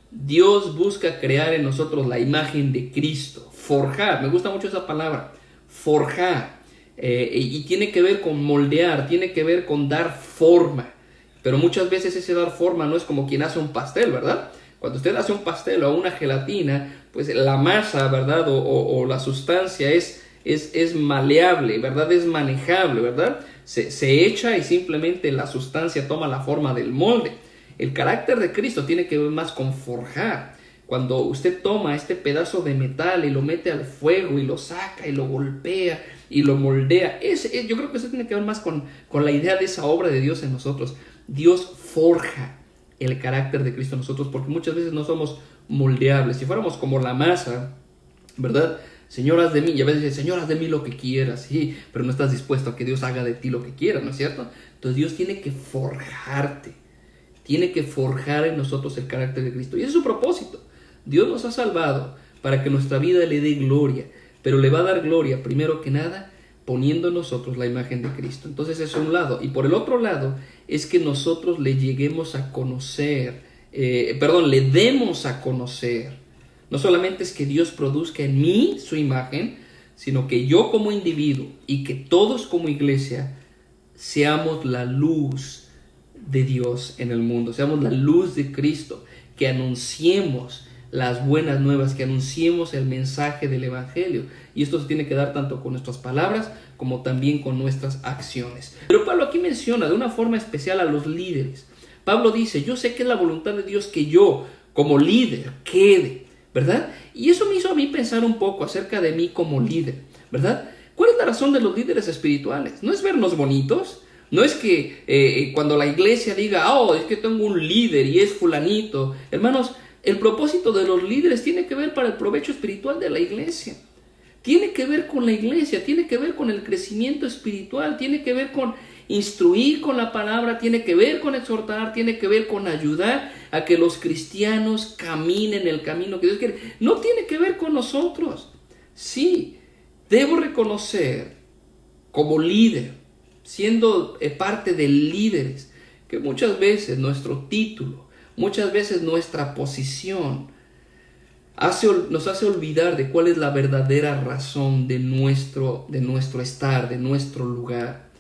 [SPEAKER 1] Dios busca crear en nosotros la imagen de Cristo, forjar, me gusta mucho esa palabra, forjar, y tiene que ver con moldear, tiene que ver con dar forma. Pero muchas veces ese dar forma no es como quien hace un pastel, ¿verdad? Cuando usted hace un pastel o una gelatina, pues la masa, ¿verdad? O la sustancia es maleable, ¿verdad? Es manejable, ¿verdad? Se echa y simplemente la sustancia toma la forma del molde. El carácter de Cristo tiene que ver más con forjar. Cuando usted toma este pedazo de metal y lo mete al fuego y lo saca y lo golpea y lo moldea, yo creo que eso tiene que ver más con la idea de esa obra de Dios en nosotros. Dios forja el carácter de Cristo en nosotros, porque muchas veces no somos moldeables. Si fuéramos como la masa, ¿verdad? Señor, haz de mí, y a veces dice: Señor, haz de mí lo que quieras, sí, pero no estás dispuesto a que Dios haga de ti lo que quiera, ¿no es cierto? Entonces Dios tiene que forjarte, tiene que forjar en nosotros el carácter de Cristo, y ese es su propósito. Dios nos ha salvado para que nuestra vida le dé gloria, pero le va a dar gloria, primero que nada, poniendo en nosotros la imagen de Cristo. Entonces eso es un lado. Y por el otro lado es que nosotros le lleguemos a conocer, le demos a conocer. No solamente es que Dios produzca en mí su imagen, sino que yo como individuo y que todos como iglesia seamos la luz de Dios en el mundo, seamos la luz de Cristo, que anunciemos las buenas nuevas, que anunciemos el mensaje del evangelio. Y esto se tiene que dar tanto con nuestras palabras como también con nuestras acciones. Pero Pablo aquí menciona de una forma especial a los líderes. Pablo dice: yo sé que es la voluntad de Dios que yo como líder quede, ¿verdad? Y eso me hizo a mí pensar un poco acerca de mí como líder, ¿verdad? ¿Cuál es la razón de los líderes espirituales? ¿No es vernos bonitos? No es que cuando la iglesia diga: oh, es que tengo un líder y es fulanito. Hermanos, el propósito de los líderes tiene que ver para el provecho espiritual de la iglesia. Tiene que ver con la iglesia, tiene que ver con el crecimiento espiritual, tiene que ver con instruir con la palabra, tiene que ver con exhortar, tiene que ver con ayudar a que los cristianos caminen el camino que Dios quiere. No tiene que ver con nosotros. Sí, debo reconocer como líder, siendo parte de líderes, que muchas veces nuestro título, muchas veces nuestra posición nos hace olvidar de cuál es la verdadera razón de nuestro estar, de nuestro lugar.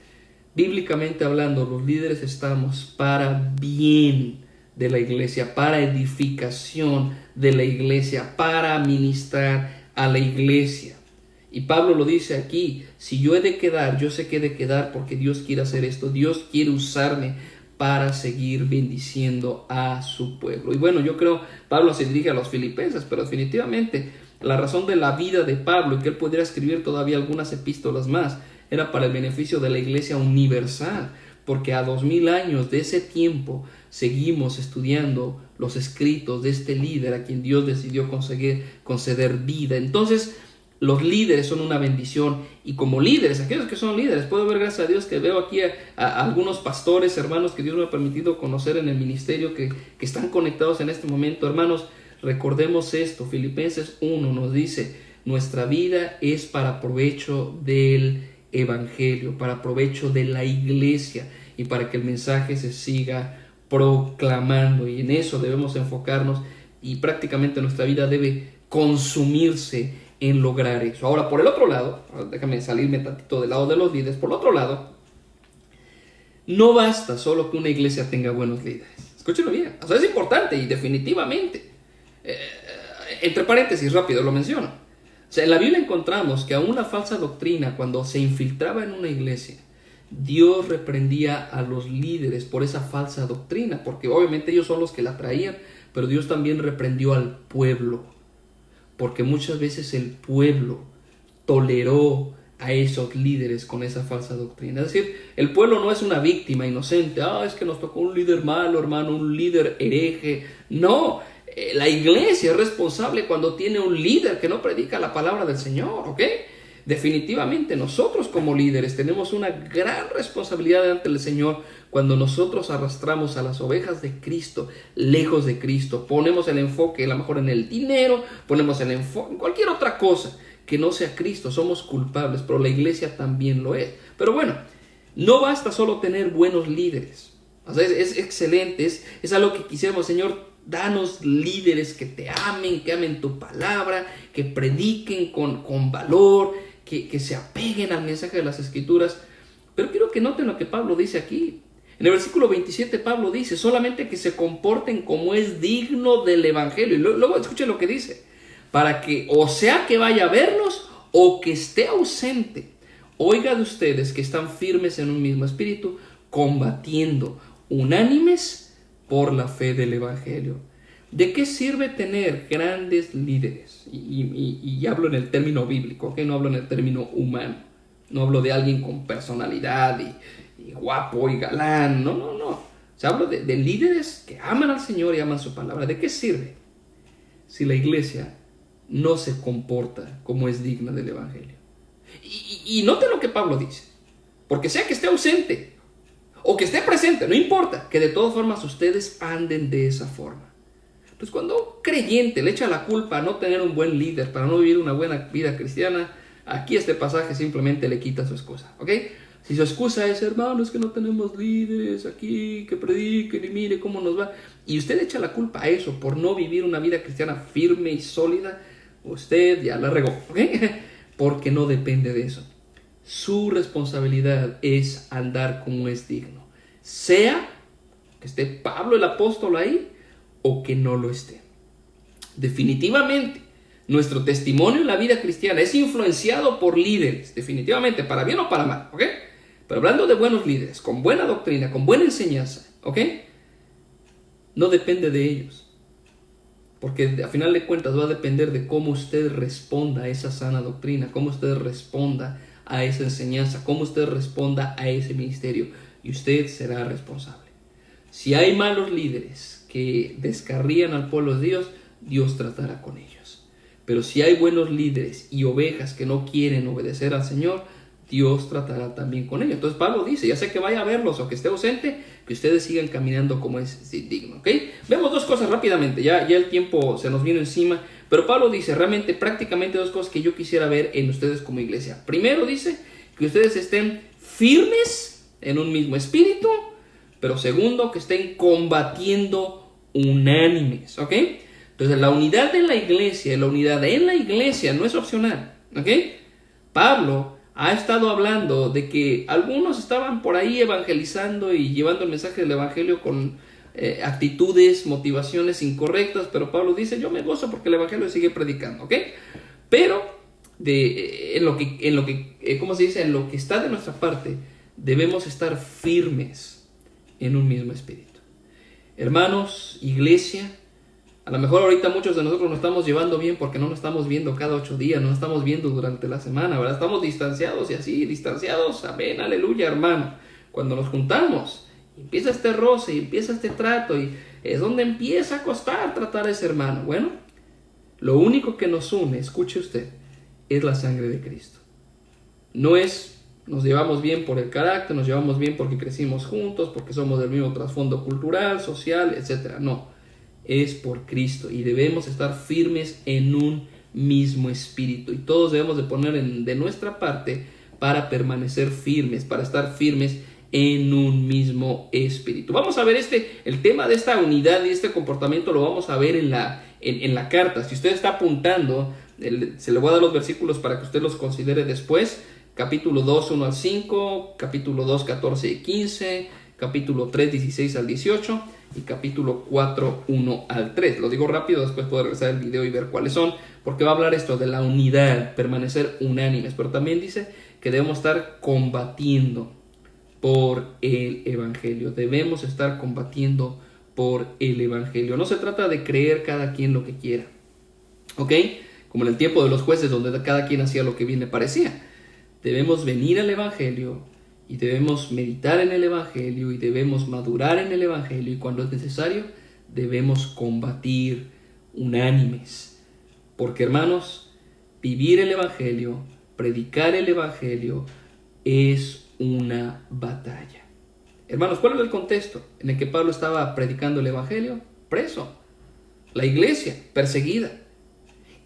[SPEAKER 1] Bíblicamente hablando, los líderes estamos para bien de la iglesia, para edificación de la iglesia, para ministrar a la iglesia. Y Pablo lo dice aquí: si yo he de quedar, yo sé que he de quedar porque Dios quiere hacer esto, Dios quiere usarme para seguir bendiciendo a su pueblo. Y bueno, yo creo Pablo se dirige a los filipenses, pero definitivamente la razón de la vida de Pablo, y que él pudiera escribir todavía algunas epístolas más, era para el beneficio de la iglesia universal, porque a 2000 años de ese tiempo seguimos estudiando los escritos de este líder a quien Dios decidió conceder vida. Entonces, los líderes son una bendición, y como líderes, aquellos que son líderes, puedo ver, gracias a Dios, que veo aquí a algunos pastores, hermanos, que Dios me ha permitido conocer en el ministerio, que están conectados en este momento. Hermanos, recordemos esto. Filipenses 1 nos dice: nuestra vida es para provecho del evangelio, para provecho de la iglesia, y para que el mensaje se siga proclamando, y en eso debemos enfocarnos, y prácticamente nuestra vida debe consumirse en lograr eso. Ahora, por el otro lado, déjame salirme tantito del lado de los líderes. Por el otro lado, no basta solo que una iglesia tenga buenos líderes. Escúchenlo bien, o sea, es importante, y definitivamente, entre paréntesis, rápido lo menciono. O sea, en la Biblia encontramos que aún la falsa doctrina, cuando se infiltraba en una iglesia, Dios reprendía a los líderes por esa falsa doctrina, porque obviamente ellos son los que la traían, pero Dios también reprendió al pueblo, porque muchas veces el pueblo toleró a esos líderes con esa falsa doctrina. Es decir, el pueblo no es una víctima inocente. Es que nos tocó un líder malo, hermano, un líder hereje. No, la iglesia es responsable cuando tiene un líder que no predica la palabra del Señor, ¿ok? Definitivamente nosotros como líderes tenemos una gran responsabilidad ante el Señor cuando nosotros arrastramos a las ovejas de Cristo lejos de Cristo. Ponemos el enfoque a lo mejor en el dinero, ponemos el enfoque en cualquier otra cosa que no sea Cristo. Somos culpables, pero la iglesia también lo es. Pero bueno, no basta solo tener buenos líderes. O sea, es excelente, es algo que quisiéramos. Señor, danos líderes que te amen, que amen tu palabra, que prediquen con valor, que se apeguen al mensaje de las Escrituras. Pero quiero que noten lo que Pablo dice aquí. En el versículo 27 Pablo dice: solamente que se comporten como es digno del evangelio. Y luego escuchen lo que dice: para que o sea que vaya a verlos o que esté ausente, oiga de ustedes que están firmes en un mismo espíritu, combatiendo unánimes por la fe del evangelio. ¿De qué sirve tener grandes líderes? Y hablo en el término bíblico, ¿ok? No hablo en el término humano. No hablo de alguien con personalidad y guapo y galán. No. O sea, hablo de líderes que aman al Señor y aman su palabra. ¿De qué sirve si la iglesia no se comporta como es digna del evangelio? Y noten lo que Pablo dice: porque sea que esté ausente o que esté presente, no importa, que de todas formas ustedes anden de esa forma. Pues cuando un creyente le echa la culpa a no tener un buen líder para no vivir una buena vida cristiana, aquí este pasaje simplemente le quita su excusa, ¿ok? Si su excusa es: hermanos, que no tenemos líderes aquí que prediquen y mire cómo nos va, y usted echa la culpa a eso por no vivir una vida cristiana firme y sólida, usted ya la regó, ¿ok? Porque no depende de eso. Su responsabilidad es andar como es digno, sea que esté Pablo el apóstol ahí o que no lo esté. Definitivamente nuestro testimonio en la vida cristiana es influenciado por líderes, definitivamente, para bien o para mal, ¿ok? Pero hablando de buenos líderes, con buena doctrina, con buena enseñanza, ¿ok? No depende de ellos, porque a final de cuentas va a depender de cómo usted responda a esa sana doctrina, cómo usted responda a esa enseñanza, cómo usted responda a ese ministerio, y usted será responsable. Si hay malos líderes que descarrían al pueblo de Dios, Dios tratará con ellos. Pero si hay buenos líderes y ovejas que no quieren obedecer al Señor, Dios tratará también con ellos. Entonces Pablo dice: ya sea que vaya a verlos o que esté ausente, que ustedes sigan caminando como es digno, ¿ok? Vemos dos cosas rápidamente, ya el tiempo se nos vino encima, pero Pablo dice realmente prácticamente dos cosas que yo quisiera ver en ustedes como iglesia. Primero dice que ustedes estén firmes en un mismo espíritu, pero segundo, que estén combatiendo unánimes, ¿ok? Entonces la unidad de la iglesia, la unidad en la iglesia no es opcional, ¿ok? Pablo ha estado hablando de que algunos estaban por ahí evangelizando y llevando el mensaje del evangelio con actitudes, motivaciones incorrectas, pero Pablo dice: yo me gozo porque el evangelio sigue predicando, ¿ok? Pero en lo que ¿cómo se dice? En lo que está de nuestra parte, debemos estar firmes en un mismo espíritu. Hermanos, iglesia, a lo mejor ahorita muchos de nosotros nos estamos llevando bien porque no nos estamos viendo cada 8 días, no nos estamos viendo durante la semana, ¿verdad? Estamos distanciados y así, distanciados, amén, aleluya, hermano. cuando nos juntamos, empieza este roce y empieza este trato y es donde empieza a costar tratar a ese hermano. Bueno, lo único que nos une, escuche usted, es la sangre de Cristo. No es nos llevamos bien por el carácter, nos llevamos bien porque crecimos juntos, porque somos del mismo trasfondo cultural, social, etc. No, es por Cristo y debemos estar firmes en un mismo espíritu y todos debemos de poner de nuestra parte para permanecer firmes, para estar firmes en un mismo espíritu. Vamos a ver el tema de esta unidad y este comportamiento lo vamos a ver en la carta. Si usted está apuntando, se le voy a dar los versículos para que usted los considere después. Capítulo 2, 1 al 5, capítulo 2, 14 y 15, capítulo 3, 16 al 18 y capítulo 4, 1 al 3. Lo digo rápido, después puedo regresar el video y ver cuáles son, porque va a hablar esto de la unidad, permanecer unánimes, pero también dice que debemos estar combatiendo por el Evangelio. Debemos estar combatiendo por el Evangelio. No se trata de creer cada quien lo que quiera, ¿ok? Como en el tiempo de los jueces, donde cada quien hacía lo que bien le parecía. Debemos venir al Evangelio y debemos meditar en el Evangelio y debemos madurar en el Evangelio y cuando es necesario debemos combatir unánimes. Porque hermanos, vivir el Evangelio, predicar el Evangelio es una batalla. Hermanos, ¿cuál es el contexto en el que Pablo estaba predicando el Evangelio? Preso. La iglesia perseguida.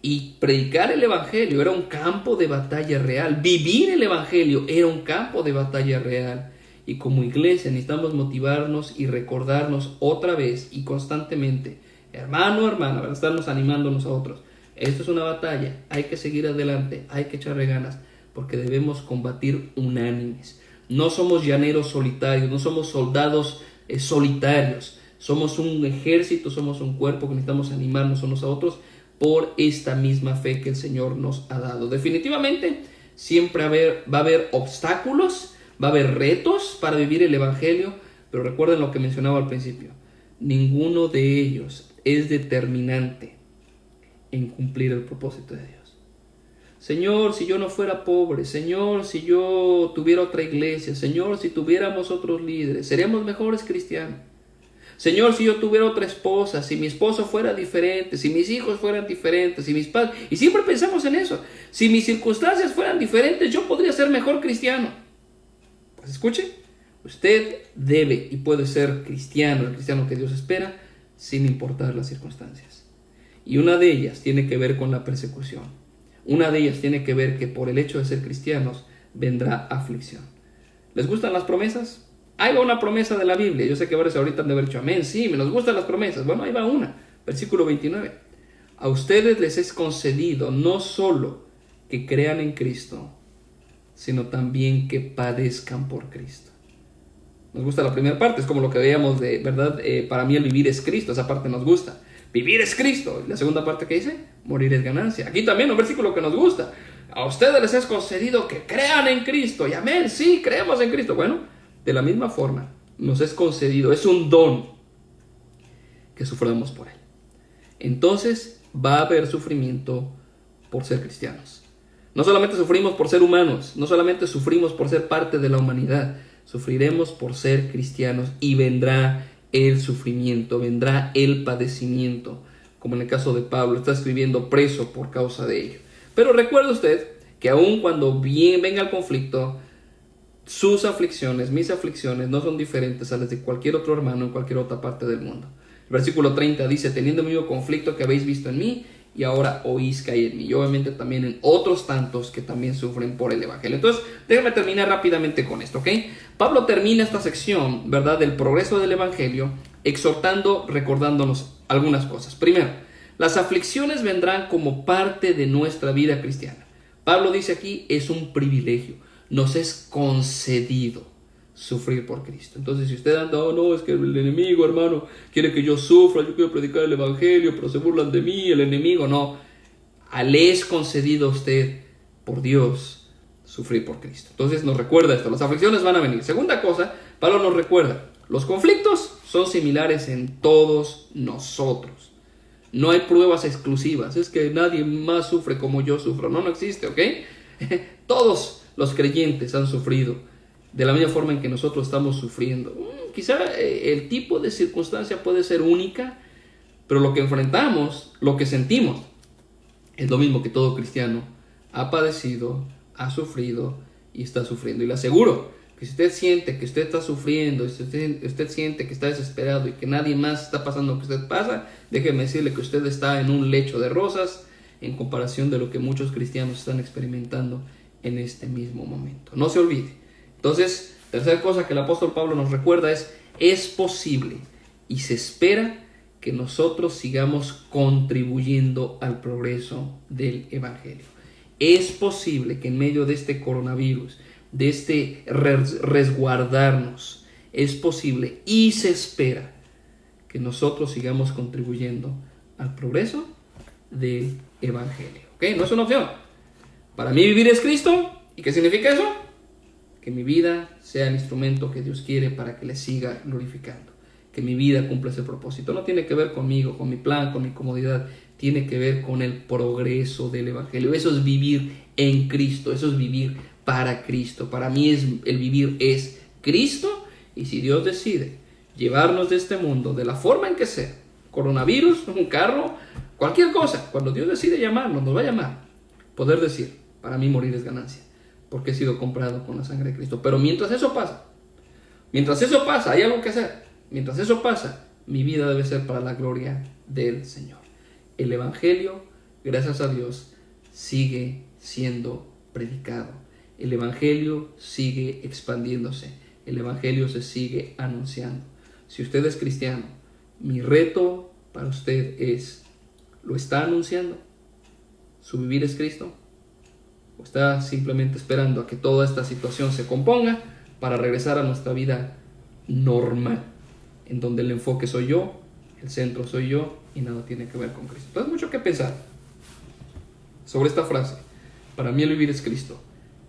[SPEAKER 1] Y predicar el Evangelio era un campo de batalla real. Vivir el Evangelio era un campo de batalla real. Y como iglesia necesitamos motivarnos y recordarnos otra vez y constantemente, hermano, hermana, para estarnos animándonos a otros. Esto es una batalla, hay que seguir adelante, hay que echarle ganas, porque debemos combatir unánimes. No somos llaneros solitarios, no somos soldados solitarios. Somos un ejército, somos un cuerpo que necesitamos animarnos unos a otros por esta misma fe que el Señor nos ha dado. Definitivamente, siempre va a haber obstáculos, va a haber retos para vivir el Evangelio, pero recuerden lo que mencionaba al principio. Ninguno de ellos es determinante en cumplir el propósito de Dios. Señor, si yo no fuera pobre, Señor, si yo tuviera otra iglesia, Señor, si tuviéramos otros líderes, seríamos mejores cristianos. Señor, si yo tuviera otra esposa, si mi esposo fuera diferente, si mis hijos fueran diferentes, si mis padres... Y siempre pensamos en eso. Si mis circunstancias fueran diferentes, yo podría ser mejor cristiano. Pues escuche, usted debe y puede ser cristiano, el cristiano que Dios espera, sin importar las circunstancias. Y una de ellas tiene que ver con la persecución. Una de ellas tiene que ver que por el hecho de ser cristianos vendrá aflicción. ¿Les gustan las promesas? Ahí va una promesa de la Biblia. Yo sé que varios ahorita han de haber dicho amén. Sí, me nos gustan las promesas. Bueno, ahí va una. Versículo 29. A ustedes les es concedido no solo que crean en Cristo, sino también que padezcan por Cristo. Nos gusta la primera parte. Es como lo que veíamos de, ¿verdad? Para mí el vivir es Cristo. Esa parte nos gusta. Vivir es Cristo. La segunda parte que dice, morir es ganancia. Aquí también un versículo que nos gusta. A ustedes les es concedido que crean en Cristo. Y amén, sí, creemos en Cristo. Bueno, de la misma forma, nos es concedido, es un don que suframos por Él. Entonces va a haber sufrimiento por ser cristianos. No solamente sufrimos por ser humanos, no solamente sufrimos por ser parte de la humanidad, sufriremos por ser cristianos y vendrá el sufrimiento, vendrá el padecimiento, como en el caso de Pablo, está escribiendo preso por causa de ello. Pero recuerde usted que aun cuando venga el conflicto, sus aflicciones, mis aflicciones no son diferentes a las de cualquier otro hermano en cualquier otra parte del mundo. El versículo 30 dice, teniendo el mismo conflicto que habéis visto en mí y ahora oís que hay en mí. Y obviamente también en otros tantos que también sufren por el Evangelio. Entonces, déjame terminar rápidamente con esto, ¿ok? Pablo termina esta sección, ¿verdad?, del progreso del Evangelio, exhortando, recordándonos algunas cosas. Primero, las aflicciones vendrán como parte de nuestra vida cristiana. Pablo dice aquí, es un privilegio. Nos es concedido sufrir por Cristo. Entonces, si usted anda, oh no, es que el enemigo, hermano, quiere que yo sufra, yo quiero predicar el Evangelio, pero se burlan de mí, el enemigo, no. Le es concedido a usted, por Dios, sufrir por Cristo. Entonces, nos recuerda esto, las aflicciones van a venir. Segunda cosa, Pablo nos recuerda, los conflictos son similares en todos nosotros. No hay pruebas exclusivas, es que nadie más sufre como yo sufro. No existe, ¿ok? Todos los creyentes han sufrido de la misma forma en que nosotros estamos sufriendo. Quizá el tipo de circunstancia puede ser única, pero lo que enfrentamos, lo que sentimos, es lo mismo que todo cristiano ha padecido, ha sufrido y está sufriendo. Y le aseguro que si usted siente que usted está sufriendo, si usted siente que está desesperado y que nadie más está pasando lo que usted pasa, déjeme decirle que usted está en un lecho de rosas en comparación de lo que muchos cristianos están experimentando en este mismo momento. No se olvide. Entonces, tercera cosa que el apóstol Pablo nos recuerda es posible y se espera que nosotros sigamos contribuyendo al progreso del evangelio. Es posible que en medio de este coronavirus, de este resguardarnos, es posible y se espera que nosotros sigamos contribuyendo al progreso del evangelio. ¿Ok? No es una opción. Para mí vivir es Cristo. ¿Y qué significa eso? Que mi vida sea el instrumento que Dios quiere para que le siga glorificando. Que mi vida cumpla ese propósito. No tiene que ver conmigo, con mi plan, con mi comodidad. Tiene que ver con el progreso del evangelio. Eso es vivir en Cristo. Eso es vivir para Cristo. Para mí el vivir es Cristo. Y si Dios decide llevarnos de este mundo de la forma en que sea, coronavirus, un carro, cualquier cosa, cuando Dios decide llamarnos, nos va a llamar. Poder decir, para mí morir es ganancia, porque he sido comprado con la sangre de Cristo. Pero mientras eso pasa, hay algo que hacer. Mientras eso pasa, mi vida debe ser para la gloria del Señor. El evangelio, gracias a Dios, sigue siendo predicado. El evangelio sigue expandiéndose. El evangelio se sigue anunciando. Si usted es cristiano, mi reto para usted es, ¿lo está anunciando? ¿Su vivir es Cristo? ¿O está simplemente esperando a que toda esta situación se componga para regresar a nuestra vida normal, en donde el enfoque soy yo, el centro soy yo y nada tiene que ver con Cristo? Entonces, mucho que pensar sobre esta frase. Para mí el vivir es Cristo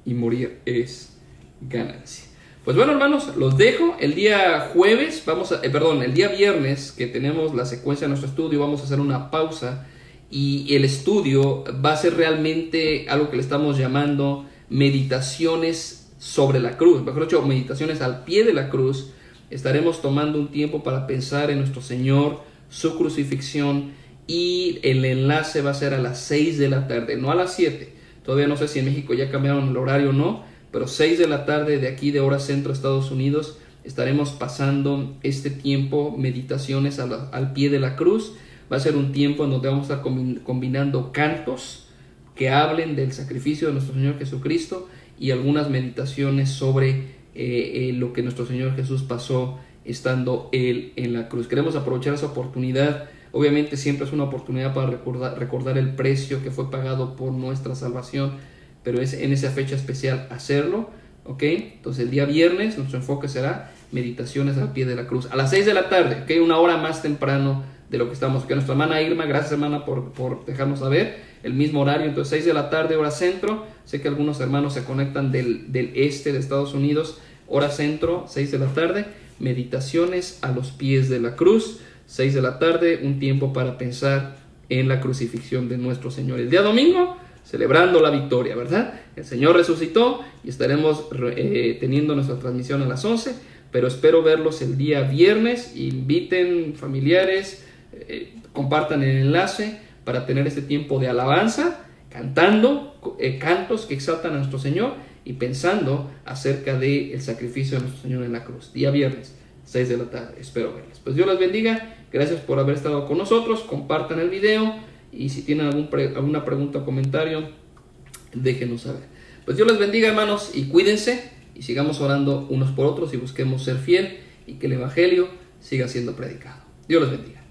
[SPEAKER 1] y morir es ganancia. Pues bueno, hermanos, los dejo. El día jueves, el día viernes, que tenemos la secuencia de nuestro estudio, vamos a hacer una pausa. Y el estudio va a ser realmente algo que le estamos llamando meditaciones sobre la cruz. Mejor dicho, meditaciones al pie de la cruz. Estaremos tomando un tiempo para pensar en nuestro Señor, su crucifixión. Y el enlace va a ser a las 6 de la tarde, no a las 7. Todavía no sé si en México ya cambiaron el horario o no. Pero 6 de la tarde de aquí de hora centro, Estados Unidos, estaremos pasando este tiempo, meditaciones al pie de la cruz. Va a ser un tiempo en donde vamos a estar combinando cantos que hablen del sacrificio de nuestro Señor Jesucristo y algunas meditaciones sobre lo que nuestro Señor Jesús pasó estando Él en la cruz. Queremos aprovechar esa oportunidad. Obviamente siempre es una oportunidad para recordar el precio que fue pagado por nuestra salvación, pero es en esa fecha especial hacerlo, ¿ok? Entonces el día viernes nuestro enfoque será meditaciones al pie de la cruz, a las 6 de la tarde, ¿ok? Una hora más temprano de lo que estamos, que nuestra hermana Irma, gracias hermana por dejarnos saber, el mismo horario, entonces 6 de la tarde, hora centro. Sé que algunos hermanos se conectan del este de Estados Unidos, hora centro, 6 de la tarde, meditaciones a los pies de la cruz, 6 de la tarde, un tiempo para pensar en la crucifixión de nuestro Señor. El día domingo, celebrando la victoria, ¿verdad? El Señor resucitó y estaremos teniendo nuestra transmisión a las 11, pero espero verlos el día viernes. Inviten familiares, compartan el enlace para tener este tiempo de alabanza, cantando cantos que exaltan a nuestro Señor y pensando acerca del sacrificio de nuestro Señor en la cruz. Día viernes, 6 de la tarde, espero verles. Pues Dios les bendiga, gracias por haber estado con nosotros, compartan el video. Y si tienen alguna pregunta o comentario, déjenos saber. Pues Dios les bendiga, hermanos, y cuídense y sigamos orando unos por otros y busquemos ser fiel y que el evangelio siga siendo predicado. Dios les bendiga.